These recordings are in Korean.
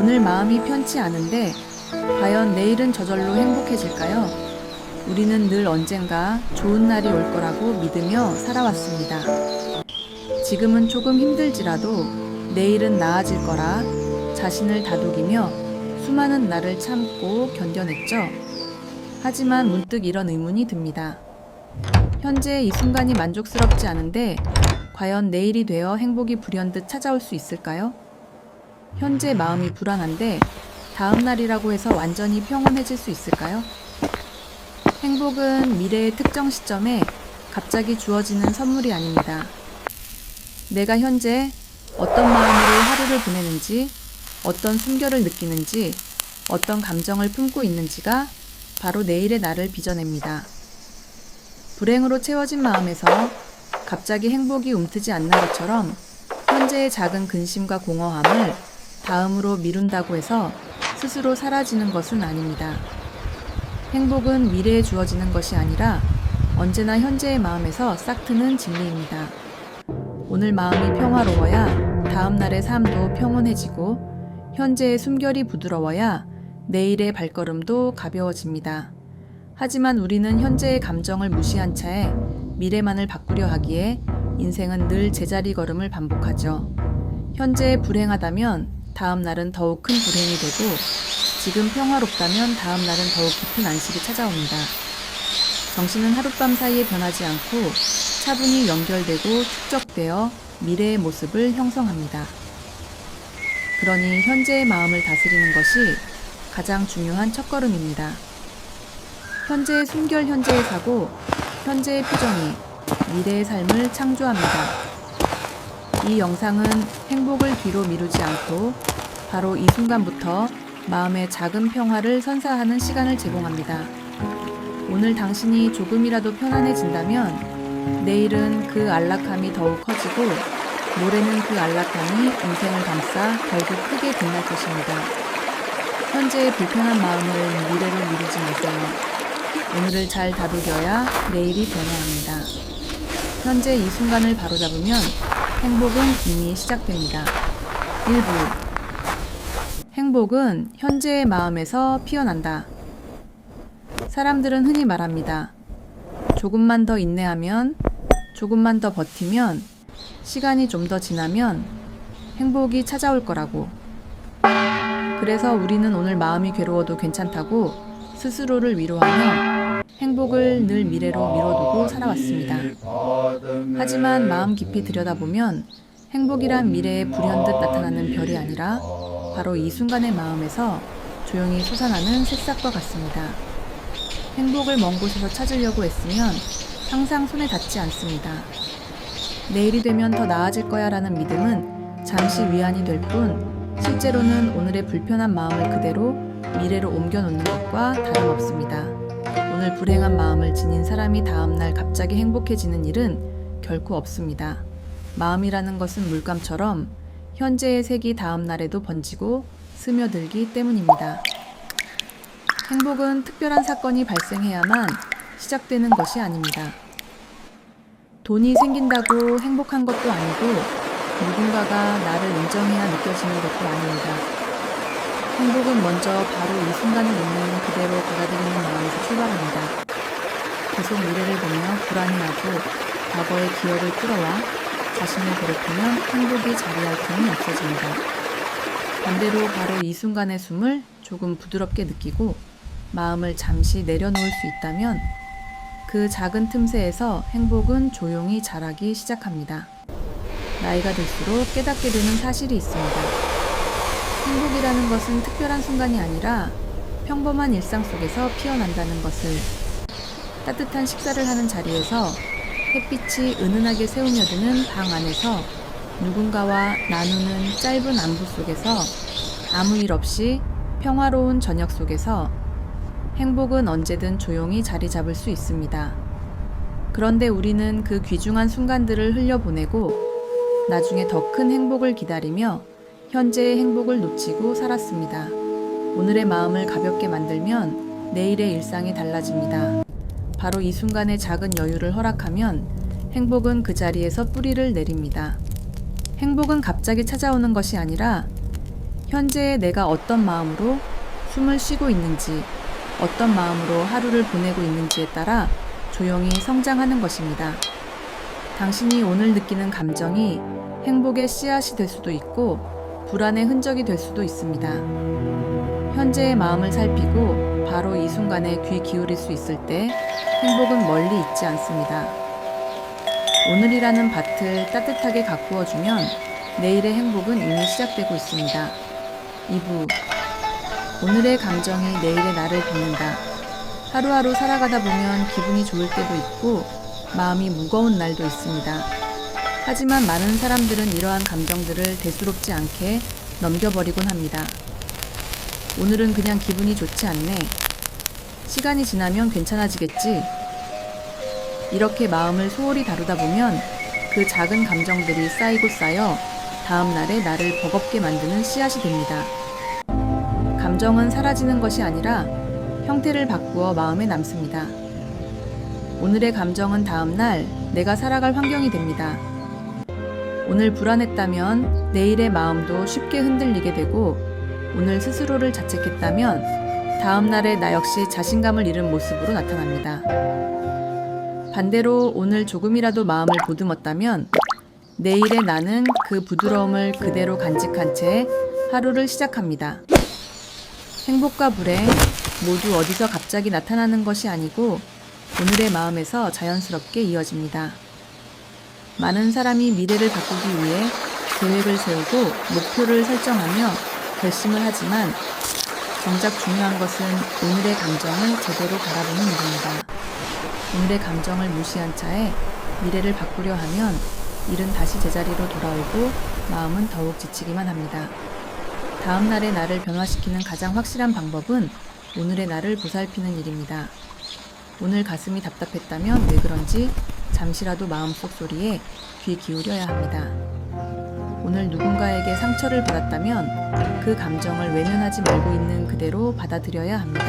오늘 마음이 편치 않은데 과연 내일은 저절로 행복해질까요? 우리는 늘 언젠가 좋은 날이 올 거라고 믿으며 살아왔습니다. 지금은 조금 힘들지라도 내일은 나아질 거라 자신을 다독이며 수많은 날을 참고 견뎌냈죠. 하지만 문득 이런 의문이 듭니다. 현재 이 순간이 만족스럽지 않은데 과연 내일이 되어 행복이 불현듯 찾아올 수 있을까요? 현재 마음이 불안한데 다음 날이라고 해서 완전히 평온해질 수 있을까요? 행복은 미래의 특정 시점에 갑자기 주어지는 선물이 아닙니다. 내가 현재 어떤 마음으로 하루를 보내는지, 어떤 숨결을 느끼는지, 어떤 감정을 품고 있는지가 바로 내일의 나를 빚어냅니다. 불행으로 채워진 마음에서 갑자기 행복이 움트지 않는 것처럼 현재의 작은 근심과 공허함을 다음으로 미룬다고 해서 스스로 사라지는 것은 아닙니다. 행복은 미래에 주어지는 것이 아니라 언제나 현재의 마음에서 싹트는 진리입니다. 오늘 마음이 평화로워야 다음 날의 삶도 평온해지고 현재의 숨결이 부드러워야 내일의 발걸음도 가벼워집니다. 하지만 우리는 현재의 감정을 무시한 채 미래만을 바꾸려 하기에 인생은 늘 제자리 걸음을 반복하죠. 현재에 불행하다면 다음 날은 더욱 큰 불행이 되고 지금 평화롭다면 다음 날은 더욱 깊은 안식이 찾아옵니다. 정신은 하룻밤 사이에 변하지 않고 차분히 연결되고 축적되어 미래의 모습을 형성합니다. 그러니 현재의 마음을 다스리는 것이 가장 중요한 첫걸음입니다. 현재의 숨결, 현재의 사고, 현재의 표정이 미래의 삶을 창조합니다. 이 영상은 행복을 뒤로 미루지 않고 바로 이 순간부터 마음의 작은 평화를 선사하는 시간을 제공합니다. 오늘 당신이 조금이라도 편안해진다면 내일은 그 안락함이 더욱 커지고 모레는 그 안락함이 인생을 감싸 결국 크게 빛날 것입니다. 현재의 불편한 마음을 미래로 미루지 마세요. 오늘을 잘 다독여야 내일이 변화합니다. 현재 이 순간을 바로잡으면 행복은 이미 시작됩니다. 1부 행복은 현재의 마음에서 피어난다. 사람들은 흔히 말합니다. 조금만 더 인내하면, 조금만 더 버티면, 시간이 좀 더 지나면 행복이 찾아올 거라고. 그래서 우리는 오늘 마음이 괴로워도 괜찮다고 스스로를 위로하며 행복을 늘 미래로 미뤄두고 살아왔습니다. 하지만 마음 깊이 들여다보면 행복이란 미래에 불현듯 나타나는 별이 아니라 바로 이 순간의 마음에서 조용히 솟아나는 새싹과 같습니다. 행복을 먼 곳에서 찾으려고 애쓰면 항상 손에 닿지 않습니다. 내일이 되면 더 나아질 거야 라는 믿음은 잠시 위안이 될 뿐 실제로는 오늘의 불편한 마음을 그대로 미래로 옮겨놓는 것과 다름없습니다. 오늘 불행한 마음을 지닌 사람이 다음날 갑자기 행복해지는 일은 결코 없습니다. 마음이라는 것은 물감처럼 현재의 색이 다음날에도 번지고 스며들기 때문입니다. 행복은 특별한 사건이 발생해야만 시작되는 것이 아닙니다. 돈이 생긴다고 행복한 것도 아니고 누군가가 나를 인정해야 느껴지는 것도 아닙니다. 행복은 먼저 바로 이 순간을 있는 그대로 받아들이는 마음에서 출발합니다. 계속 미래를 보며 불안해하고 과거의 기억을 끌어와 자신을 괴롭히면 행복이 자리할 틈이 없어집니다. 반대로 바로 이 순간의 숨을 조금 부드럽게 느끼고 마음을 잠시 내려놓을 수 있다면 그 작은 틈새에서 행복은 조용히 자라기 시작합니다. 나이가 들수록 깨닫게 되는 사실이 있습니다. 행복이라는 것은 특별한 순간이 아니라 평범한 일상 속에서 피어난다는 것을. 따뜻한 식사를 하는 자리에서 햇빛이 은은하게 새우며드는 방 안에서 누군가와 나누는 짧은 안부 속에서 아무 일 없이 평화로운 저녁 속에서 행복은 언제든 조용히 자리 잡을 수 있습니다. 그런데 우리는 그 귀중한 순간들을 흘려보내고 나중에 더 큰 행복을 기다리며 현재의 행복을 놓치고 살았습니다. 오늘의 마음을 가볍게 만들면 내일의 일상이 달라집니다. 바로 이 순간의 작은 여유를 허락하면 행복은 그 자리에서 뿌리를 내립니다. 행복은 갑자기 찾아오는 것이 아니라 현재의 내가 어떤 마음으로 숨을 쉬고 있는지, 어떤 마음으로 하루를 보내고 있는지에 따라 조용히 성장하는 것입니다. 당신이 오늘 느끼는 감정이 행복의 씨앗이 될 수도 있고 불안의 흔적이 될 수도 있습니다. 현재의 마음을 살피고 바로 이 순간에 귀 기울일 수 있을 때 행복은 멀리 있지 않습니다. 오늘이라는 밭을 따뜻하게 가꾸어주면 내일의 행복은 이미 시작되고 있습니다. 2부 오늘의 감정이 내일의 나를 빚는다. 하루하루 살아가다 보면 기분이 좋을 때도 있고 마음이 무거운 날도 있습니다. 하지만 많은 사람들은 이러한 감정들을 대수롭지 않게 넘겨버리곤 합니다. 오늘은 그냥 기분이 좋지 않네. 시간이 지나면 괜찮아지겠지. 이렇게 마음을 소홀히 다루다 보면 그 작은 감정들이 쌓이고 쌓여 다음 날에 나를 버겁게 만드는 씨앗이 됩니다. 감정은 사라지는 것이 아니라 형태를 바꾸어 마음에 남습니다. 오늘의 감정은 다음 날 내가 살아갈 환경이 됩니다. 오늘 불안했다면 내일의 마음도 쉽게 흔들리게 되고 오늘 스스로를 자책했다면 다음 날에 나 역시 자신감을 잃은 모습으로 나타납니다. 반대로 오늘 조금이라도 마음을 보듬었다면 내일의 나는 그 부드러움을 그대로 간직한 채 하루를 시작합니다. 행복과 불행 모두 어디서 갑자기 나타나는 것이 아니고 오늘의 마음에서 자연스럽게 이어집니다. 많은 사람이 미래를 바꾸기 위해 계획을 세우고 목표를 설정하며 결심을 하지만 정작 중요한 것은 오늘의 감정을 제대로 바라보는 일입니다. 오늘의 감정을 무시한 차에 미래를 바꾸려 하면 일은 다시 제자리로 돌아오고 마음은 더욱 지치기만 합니다. 다음 날의 나를 변화시키는 가장 확실한 방법은 오늘의 나를 보살피는 일입니다. 오늘 가슴이 답답했다면 왜 그런지 잠시라도 마음속 소리에 귀 기울여야 합니다. 오늘 누군가에게 상처를 받았다면 그 감정을 외면하지 말고 있는 그대로 받아들여야 합니다.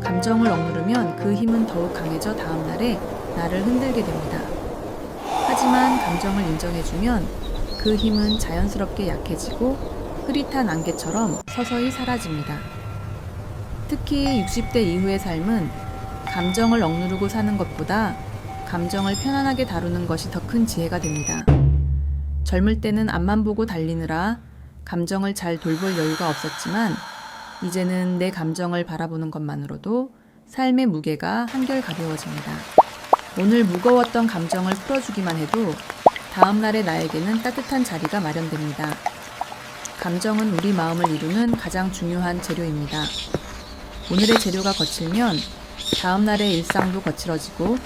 감정을 억누르면 그 힘은 더욱 강해져 다음 날에 나를 흔들게 됩니다. 하지만 감정을 인정해주면 그 힘은 자연스럽게 약해지고 흐릿한 안개처럼 서서히 사라집니다. 특히 60대 이후의 삶은 감정을 억누르고 사는 것보다 감정을 편안하게 다루는 것이 더 큰 지혜가 됩니다. 젊을 때는 앞만 보고 달리느라 감정을 잘 돌볼 여유가 없었지만 이제는 내 감정을 바라보는 것만으로도 삶의 무게가 한결 가벼워집니다. 오늘 무거웠던 감정을 풀어주기만 해도 다음 날의 나에게는 따뜻한 자리가 마련됩니다. 감정은 우리 마음을 이루는 가장 중요한 재료입니다. 오늘의 재료가 거칠면 다음 날의 일상도 거칠어지고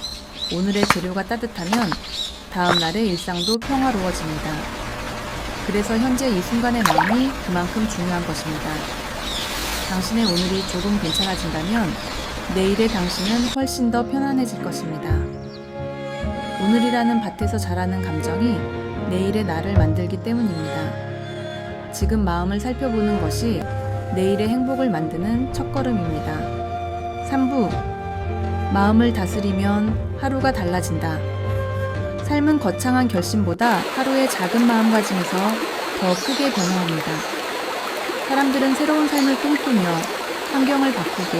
오늘의 재료가 따뜻하면 다음 날의 일상도 평화로워집니다. 그래서 현재 이 순간의 마음이 그만큼 중요한 것입니다. 당신의 오늘이 조금 괜찮아진다면 내일의 당신은 훨씬 더 편안해질 것입니다. 오늘이라는 밭에서 자라는 감정이 내일의 나를 만들기 때문입니다. 지금 마음을 살펴보는 것이 내일의 행복을 만드는 첫걸음입니다. 3부 마음을 다스리면 하루가 달라진다. 삶은 거창한 결심보다 하루의 작은 마음가짐에서 더 크게 변화합니다. 사람들은 새로운 삶을 꿈꾸며 환경을 바꾸고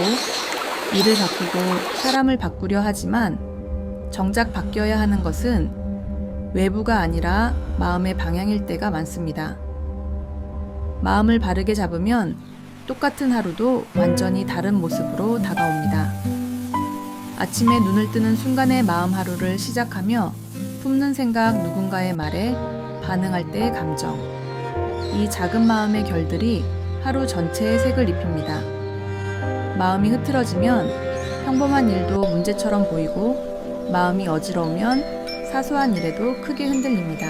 일을 바꾸고 사람을 바꾸려 하지만 정작 바뀌어야 하는 것은 외부가 아니라 마음의 방향일 때가 많습니다. 마음을 바르게 잡으면 똑같은 하루도 완전히 다른 모습으로 다가옵니다. 아침에 눈을 뜨는 순간의 마음 하루를 시작하며 품는 생각, 누군가의 말에 반응할 때의 감정. 이 작은 마음의 결들이 하루 전체에 색을 입힙니다. 마음이 흐트러지면 평범한 일도 문제처럼 보이고 마음이 어지러우면 사소한 일에도 크게 흔들립니다.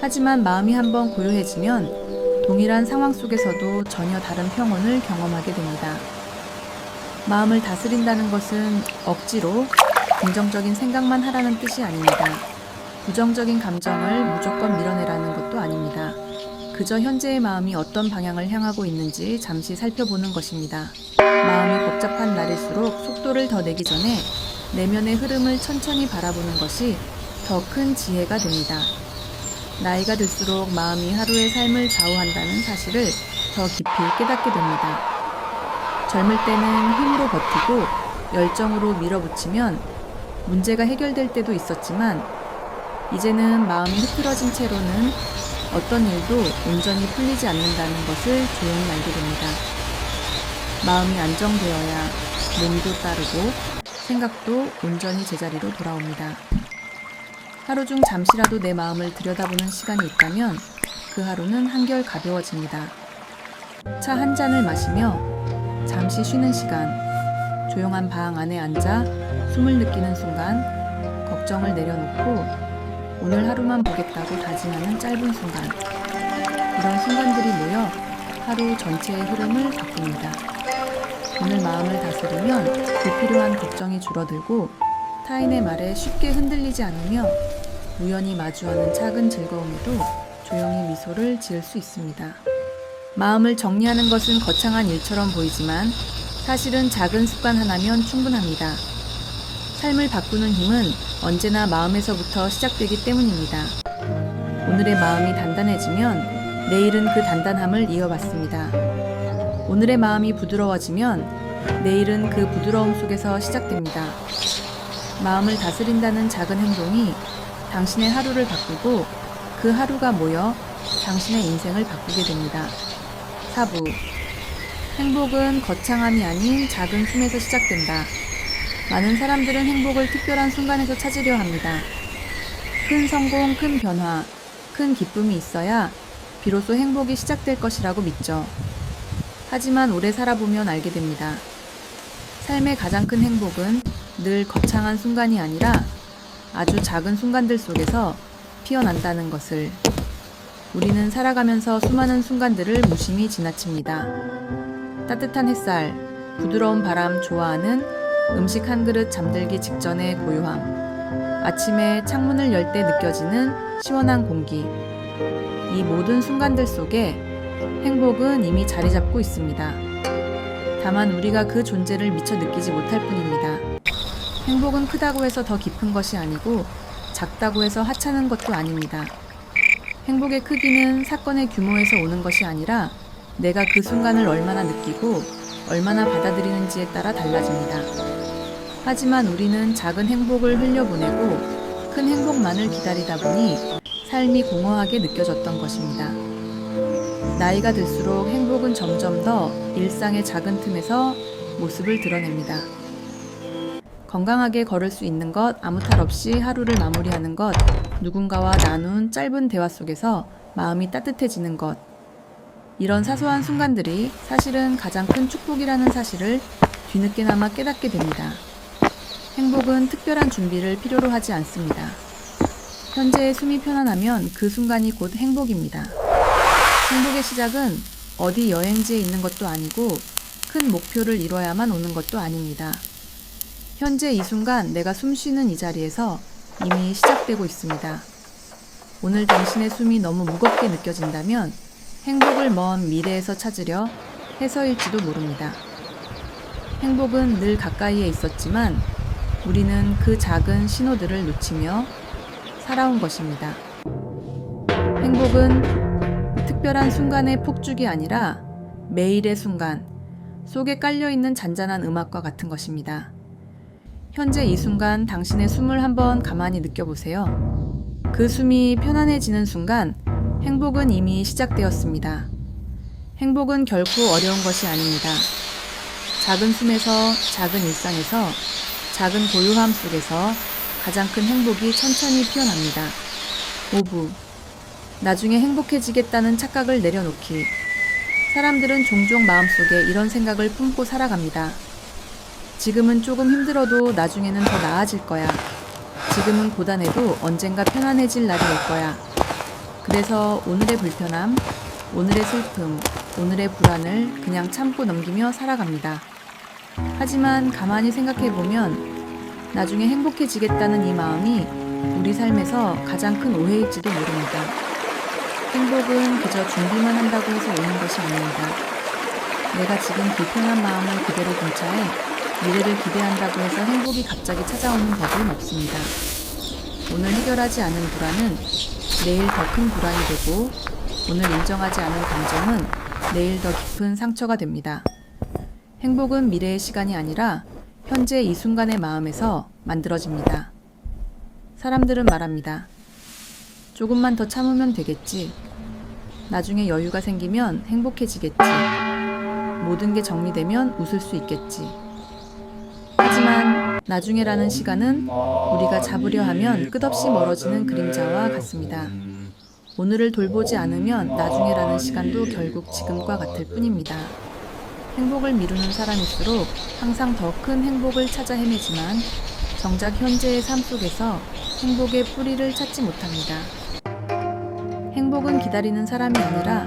하지만 마음이 한번 고요해지면 동일한 상황 속에서도 전혀 다른 평온을 경험하게 됩니다. 마음을 다스린다는 것은 억지로 긍정적인 생각만 하라는 뜻이 아닙니다. 부정적인 감정을 무조건 밀어내라는 것도 아닙니다. 그저 현재의 마음이 어떤 방향을 향하고 있는지 잠시 살펴보는 것입니다. 마음이 복잡한 날일수록 속도를 더 내기 전에 내면의 흐름을 천천히 바라보는 것이 더 큰 지혜가 됩니다. 나이가 들수록 마음이 하루의 삶을 좌우한다는 사실을 더 깊이 깨닫게 됩니다. 젊을 때는 힘으로 버티고 열정으로 밀어붙이면 문제가 해결될 때도 있었지만 이제는 마음이 흐트러진 채로는 어떤 일도 온전히 풀리지 않는다는 것을 조용히 알게 됩니다. 마음이 안정되어야 몸도 따르고 생각도 온전히 제자리로 돌아옵니다. 하루 중 잠시라도 내 마음을 들여다보는 시간이 있다면 그 하루는 한결 가벼워집니다. 차 한 잔을 마시며 잠시 쉬는 시간, 조용한 방 안에 앉아 숨을 느끼는 순간, 걱정을 내려놓고 오늘 하루만 보겠다고 다짐하는 짧은 순간, 이런 순간들이 모여 하루 전체의 흐름을 바꿉니다. 오늘 마음을 다스리면 불필요한 걱정이 줄어들고 타인의 말에 쉽게 흔들리지 않으며 우연히 마주하는 작은 즐거움에도 조용히 미소를 지을 수 있습니다. 마음을 정리하는 것은 거창한 일처럼 보이지만 사실은 작은 습관 하나면 충분합니다. 삶을 바꾸는 힘은 언제나 마음에서부터 시작되기 때문입니다. 오늘의 마음이 단단해지면 내일은 그 단단함을 이어받습니다. 오늘의 마음이 부드러워지면 내일은 그 부드러움 속에서 시작됩니다. 마음을 다스린다는 작은 행동이 당신의 하루를 바꾸고 그 하루가 모여 당신의 인생을 바꾸게 됩니다. 4부. 행복은 거창함이 아닌 작은 숨에서 시작된다. 많은 사람들은 행복을 특별한 순간에서 찾으려 합니다. 큰 성공, 큰 변화, 큰 기쁨이 있어야 비로소 행복이 시작될 것이라고 믿죠. 하지만 오래 살아보면 알게 됩니다. 삶의 가장 큰 행복은 늘 거창한 순간이 아니라 아주 작은 순간들 속에서 피어난다는 것을. 우리는 살아가면서 수많은 순간들을 무심히 지나칩니다. 따뜻한 햇살, 부드러운 바람 좋아하는 음식 한 그릇 잠들기 직전의 고요함, 아침에 창문을 열 때 느껴지는 시원한 공기. 이 모든 순간들 속에 행복은 이미 자리 잡고 있습니다. 다만 우리가 그 존재를 미처 느끼지 못할 뿐입니다. 행복은 크다고 해서 더 깊은 것이 아니고 작다고 해서 하찮은 것도 아닙니다. 행복의 크기는 사건의 규모에서 오는 것이 아니라 내가 그 순간을 얼마나 느끼고 얼마나 받아들이는지에 따라 달라집니다. 하지만 우리는 작은 행복을 흘려보내고 큰 행복만을 기다리다 보니 삶이 공허하게 느껴졌던 것입니다. 나이가 들수록 행복은 점점 더 일상의 작은 틈에서 모습을 드러냅니다. 건강하게 걸을 수 있는 것, 아무 탈 없이 하루를 마무리하는 것, 누군가와 나눈 짧은 대화 속에서 마음이 따뜻해지는 것. 이런 사소한 순간들이 사실은 가장 큰 축복이라는 사실을 뒤늦게나마 깨닫게 됩니다. 행복은 특별한 준비를 필요로 하지 않습니다. 현재의 숨이 편안하면 그 순간이 곧 행복입니다. 행복의 시작은 어디 여행지에 있는 것도 아니고 큰 목표를 이뤄야만 오는 것도 아닙니다. 현재 이 순간 내가 숨 쉬는 이 자리에서 이미 시작되고 있습니다. 오늘 당신의 숨이 너무 무겁게 느껴진다면 행복을 먼 미래에서 찾으려 해서일지도 모릅니다. 행복은 늘 가까이에 있었지만 우리는 그 작은 신호들을 놓치며 살아온 것입니다. 행복은 특별한 순간의 폭죽이 아니라 매일의 순간 속에 깔려있는 잔잔한 음악과 같은 것입니다. 현재 이 순간 당신의 숨을 한번 가만히 느껴보세요. 그 숨이 편안해지는 순간 행복은 이미 시작되었습니다. 행복은 결코 어려운 것이 아닙니다. 작은 숨에서, 작은 일상에서, 작은 고요함 속에서 가장 큰 행복이 천천히 피어납니다. 5부. 나중에 행복해지겠다는 착각을 내려놓기. 사람들은 종종 마음속에 이런 생각을 품고 살아갑니다. 지금은 조금 힘들어도 나중에는 더 나아질 거야. 지금은 고단해도 언젠가 편안해질 날이 올 거야. 그래서 오늘의 불편함, 오늘의 슬픔, 오늘의 불안을 그냥 참고 넘기며 살아갑니다. 하지만 가만히 생각해보면 나중에 행복해지겠다는 이 마음이 우리 삶에서 가장 큰 오해일지도 모릅니다. 행복은 그저 준비만 한다고 해서 오는 것이 아닙니다. 내가 지금 불편한 마음을 그대로 둔 차에 미래를 기대한다고 해서 행복이 갑자기 찾아오는 법은 없습니다. 오늘 해결하지 않은 불안은 내일 더 큰 불안이 되고, 오늘 인정하지 않은 감정은 내일 더 깊은 상처가 됩니다. 행복은 미래의 시간이 아니라 현재 이 순간의 마음에서 만들어집니다. 사람들은 말합니다. 조금만 더 참으면 되겠지. 나중에 여유가 생기면 행복해지겠지. 모든 게 정리되면 웃을 수 있겠지. 하지만 나중에라는 시간은 우리가 잡으려 하면 끝없이 멀어지는 그림자와 같습니다. 오늘을 돌보지 않으면 나중에라는 시간도 결국 지금과 같을 뿐입니다. 행복을 미루는 사람일수록 항상 더 큰 행복을 찾아 헤매지만 정작 현재의 삶 속에서 행복의 뿌리를 찾지 못합니다. 행복은 기다리는 사람이 아니라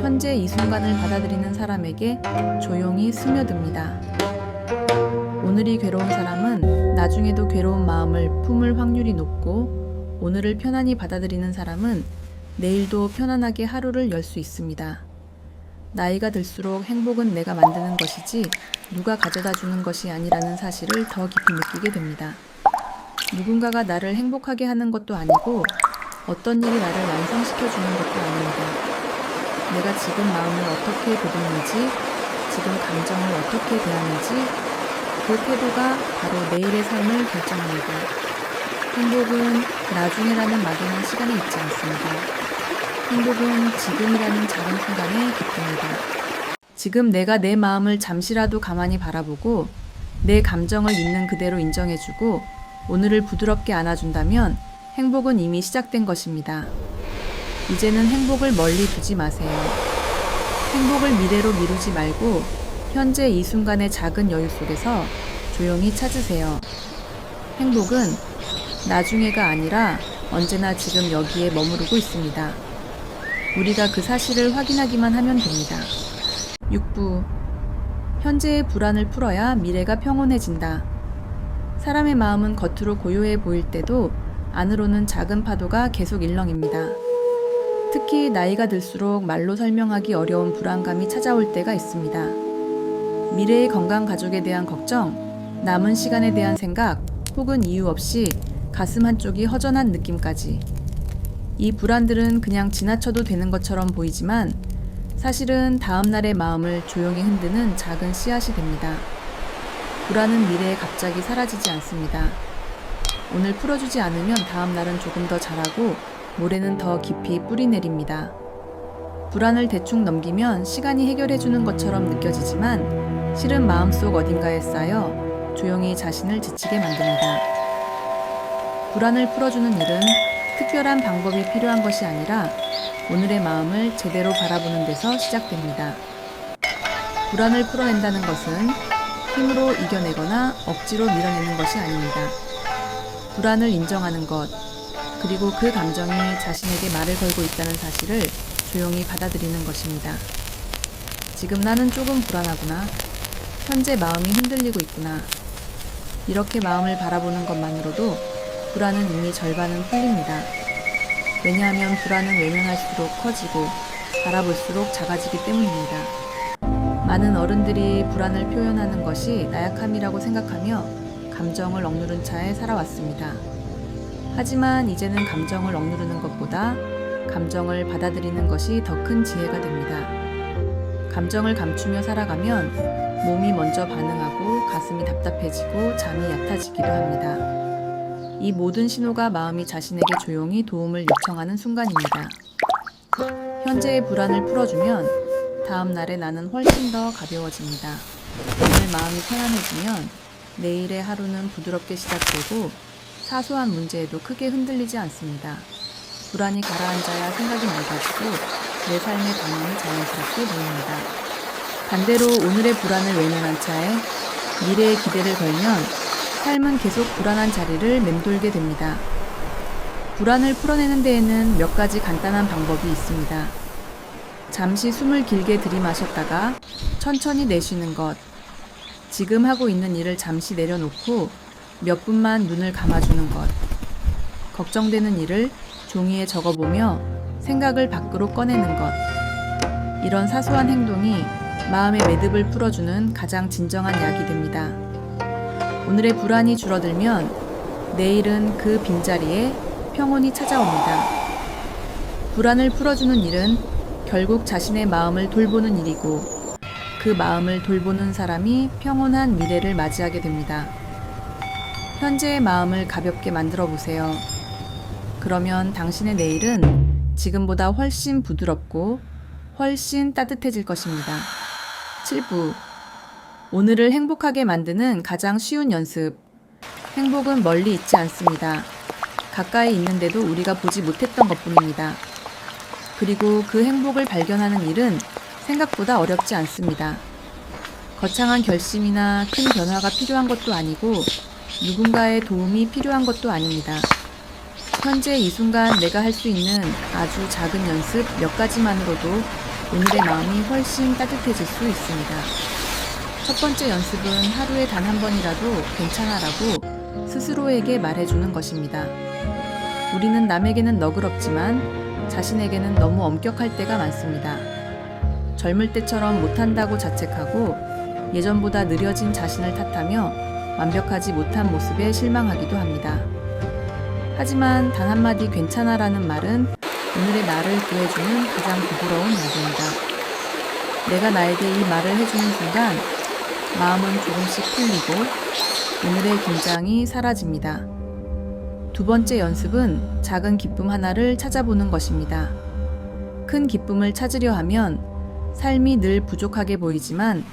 현재 이 순간을 받아들이는 사람에게 조용히 스며듭니다. 오늘이 괴로운 사람은 나중에도 괴로운 마음을 품을 확률이 높고, 오늘을 편안히 받아들이는 사람은 내일도 편안하게 하루를 열 수 있습니다. 나이가 들수록 행복은 내가 만드는 것이지 누가 가져다 주는 것이 아니라는 사실을 더 깊이 느끼게 됩니다. 누군가가 나를 행복하게 하는 것도 아니고 어떤 일이 나를 완성시켜 주는 것도 아닙니다. 내가 지금 마음을 어떻게 보듬는지, 지금 감정을 어떻게 대하는지, 그 태도가 바로 내일의 삶을 결정합니다. 행복은 나중에라는 막연한 시간에 있지 않습니다. 행복은 지금이라는 작은 순간에 기쁩니다. 지금 내가 내 마음을 잠시라도 가만히 바라보고 내 감정을 있는 그대로 인정해주고 오늘을 부드럽게 안아준다면 행복은 이미 시작된 것입니다. 이제는 행복을 멀리 두지 마세요. 행복을 미래로 미루지 말고 현재 이 순간의 작은 여유 속에서 조용히 찾으세요. 행복은 나중에가 아니라 언제나 지금 여기에 머무르고 있습니다. 우리가 그 사실을 확인하기만 하면 됩니다. 6부. 현재의 불안을 풀어야 미래가 평온해진다. 사람의 마음은 겉으로 고요해 보일 때도 안으로는 작은 파도가 계속 일렁입니다. 특히 나이가 들수록 말로 설명하기 어려운 불안감이 찾아올 때가 있습니다. 미래의 건강 가족에 대한 걱정, 남은 시간에 대한 생각, 혹은 이유 없이 가슴 한쪽이 허전한 느낌까지. 이 불안들은 그냥 지나쳐도 되는 것처럼 보이지만 사실은 다음날의 마음을 조용히 흔드는 작은 씨앗이 됩니다. 불안은 미래에 갑자기 사라지지 않습니다. 오늘 풀어주지 않으면 다음날은 조금 더 잘하고 모레는 더 깊이 뿌리 내립니다. 불안을 대충 넘기면 시간이 해결해주는 것처럼 느껴지지만 실은 마음속 어딘가에 쌓여 조용히 자신을 지치게 만듭니다. 불안을 풀어주는 일은 특별한 방법이 필요한 것이 아니라 오늘의 마음을 제대로 바라보는 데서 시작됩니다. 불안을 풀어낸다는 것은 힘으로 이겨내거나 억지로 밀어내는 것이 아닙니다. 불안을 인정하는 것, 그리고 그 감정이 자신에게 말을 걸고 있다는 사실을 조용히 받아들이는 것입니다. 지금 나는 조금 불안하구나. 현재 마음이 흔들리고 있구나. 이렇게 마음을 바라보는 것만으로도 불안은 이미 절반은 풀립니다. 왜냐하면 불안은 외면할수록 커지고 바라볼수록 작아지기 때문입니다. 많은 어른들이 불안을 표현하는 것이 나약함이라고 생각하며 감정을 억누른 채 살아왔습니다. 하지만 이제는 감정을 억누르는 것보다 감정을 받아들이는 것이 더 큰 지혜가 됩니다. 감정을 감추며 살아가면 몸이 먼저 반응하고 가슴이 답답해지고 잠이 얕아지기도 합니다. 이 모든 신호가 마음이 자신에게 조용히 도움을 요청하는 순간입니다. 현재의 불안을 풀어주면 다음 날의 나는 훨씬 더 가벼워집니다. 오늘 마음이 편안해지면 내일의 하루는 부드럽게 시작되고 사소한 문제에도 크게 흔들리지 않습니다. 불안이 가라앉아야 생각이 맑아지고 내 삶의 방향이 자연스럽게 보입니다. 반대로 오늘의 불안을 외면한 차에 미래의 기대를 걸면 삶은 계속 불안한 자리를 맴돌게 됩니다. 불안을 풀어내는 데에는 몇 가지 간단한 방법이 있습니다. 잠시 숨을 길게 들이마셨다가 천천히 내쉬는 것, 지금 하고 있는 일을 잠시 내려놓고 몇 분만 눈을 감아주는 것, 걱정되는 일을 종이에 적어보며 생각을 밖으로 꺼내는 것, 이런 사소한 행동이 마음의 매듭을 풀어주는 가장 진정한 약이 됩니다. 오늘의 불안이 줄어들면 내일은 그 빈자리에 평온이 찾아옵니다. 불안을 풀어주는 일은 결국 자신의 마음을 돌보는 일이고 그 마음을 돌보는 사람이 평온한 미래를 맞이하게 됩니다. 현재의 마음을 가볍게 만들어 보세요. 그러면 당신의 내일은 지금보다 훨씬 부드럽고 훨씬 따뜻해질 것입니다. 7부. 오늘을 행복하게 만드는 가장 쉬운 연습. 행복은 멀리 있지 않습니다. 가까이 있는데도 우리가 보지 못했던 것뿐입니다. 그리고 그 행복을 발견하는 일은 생각보다 어렵지 않습니다. 거창한 결심이나 큰 변화가 필요한 것도 아니고 누군가의 도움이 필요한 것도 아닙니다. 현재 이 순간 내가 할 수 있는 아주 작은 연습 몇 가지만으로도 오늘의 마음이 훨씬 따뜻해질 수 있습니다. 첫 번째 연습은 하루에 단 한 번이라도 괜찮아라고 스스로에게 말해주는 것입니다. 우리는 남에게는 너그럽지만 자신에게는 너무 엄격할 때가 많습니다. 젊을 때처럼 못한다고 자책하고 예전보다 느려진 자신을 탓하며 완벽하지 못한 모습에 실망하기도 합니다. 하지만 단 한마디 괜찮아라는 말은 오늘의 나를 구해주는 가장 부드러운 말입니다. 내가 나에게 이 말을 해주는 순간 마음은 조금씩 풀리고 오늘의 긴장이 사라집니다. 두 번째 연습은 작은 기쁨 하나를 찾아보는 것입니다. 큰 기쁨을 찾으려 하면 삶이 늘 부족하게 보이지만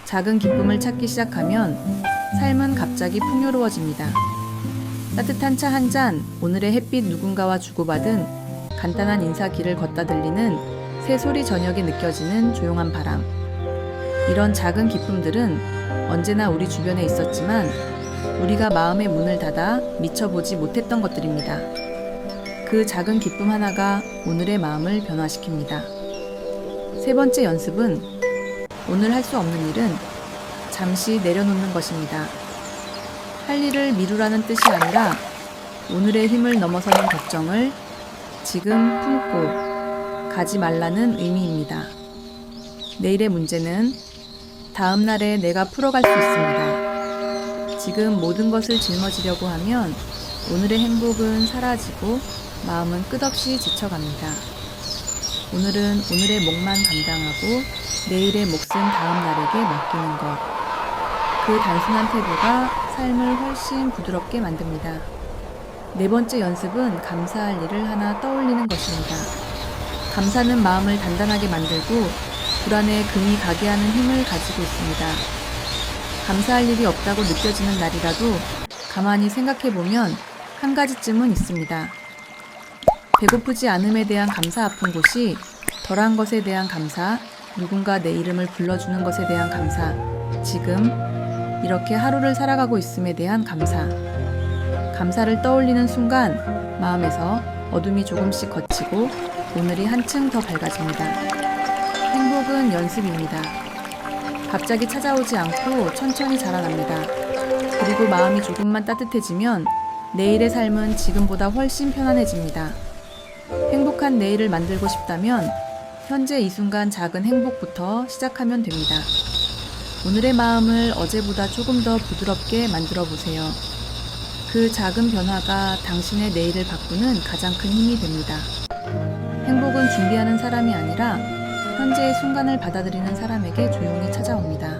작은 기쁨을 찾기 시작하면 삶은 갑자기 풍요로워집니다. 따뜻한 차 한 잔, 오늘의 햇빛 누군가와 주고받은 간단한 인사길을 걷다 들리는 새소리 저녁에 느껴지는 조용한 바람. 이런 작은 기쁨들은 언제나 우리 주변에 있었지만 우리가 마음의 문을 닫아 미쳐보지 못했던 것들입니다. 그 작은 기쁨 하나가 오늘의 마음을 변화시킵니다. 세 번째 연습은 오늘 할 수 없는 일은 잠시 내려놓는 것입니다. 할 일을 미루라는 뜻이 아니라 오늘의 힘을 넘어서는 걱정을 지금 품고 가지 말라는 의미입니다. 내일의 문제는 다음 날에 내가 풀어갈 수 있습니다. 지금 모든 것을 짊어지려고 하면 오늘의 행복은 사라지고 마음은 끝없이 지쳐갑니다. 오늘은 오늘의 몫만 감당하고 내일의 몫은 다음 날에게 맡기는 것. 그 단순한 태도가 삶을 훨씬 부드럽게 만듭니다. 네 번째 연습은 감사할 일을 하나 떠올리는 것입니다. 감사는 마음을 단단하게 만들고 불안에 금이 가게 하는 힘을 가지고 있습니다. 감사할 일이 없다고 느껴지는 날이라도 가만히 생각해보면 한 가지쯤은 있습니다. 배고프지 않음에 대한 감사 아픈 곳이 덜한 것에 대한 감사, 누군가 내 이름을 불러주는 것에 대한 감사, 지금 이렇게 하루를 살아가고 있음에 대한 감사. 감사를 떠올리는 순간 마음에서 어둠이 조금씩 걷히고 오늘이 한층 더 밝아집니다. 행복은 연습입니다. 갑자기 찾아오지 않고 천천히 자라납니다. 그리고 마음이 조금만 따뜻해지면 내일의 삶은 지금보다 훨씬 편안해집니다. 행복한 내일을 만들고 싶다면 현재 이 순간 작은 행복부터 시작하면 됩니다. 오늘의 마음을 어제보다 조금 더 부드럽게 만들어 보세요. 그 작은 변화가 당신의 내일을 바꾸는 가장 큰 힘이 됩니다. 행복은 준비하는 사람이 아니라 현재의 순간을 받아들이는 사람에게 조용히 찾아옵니다.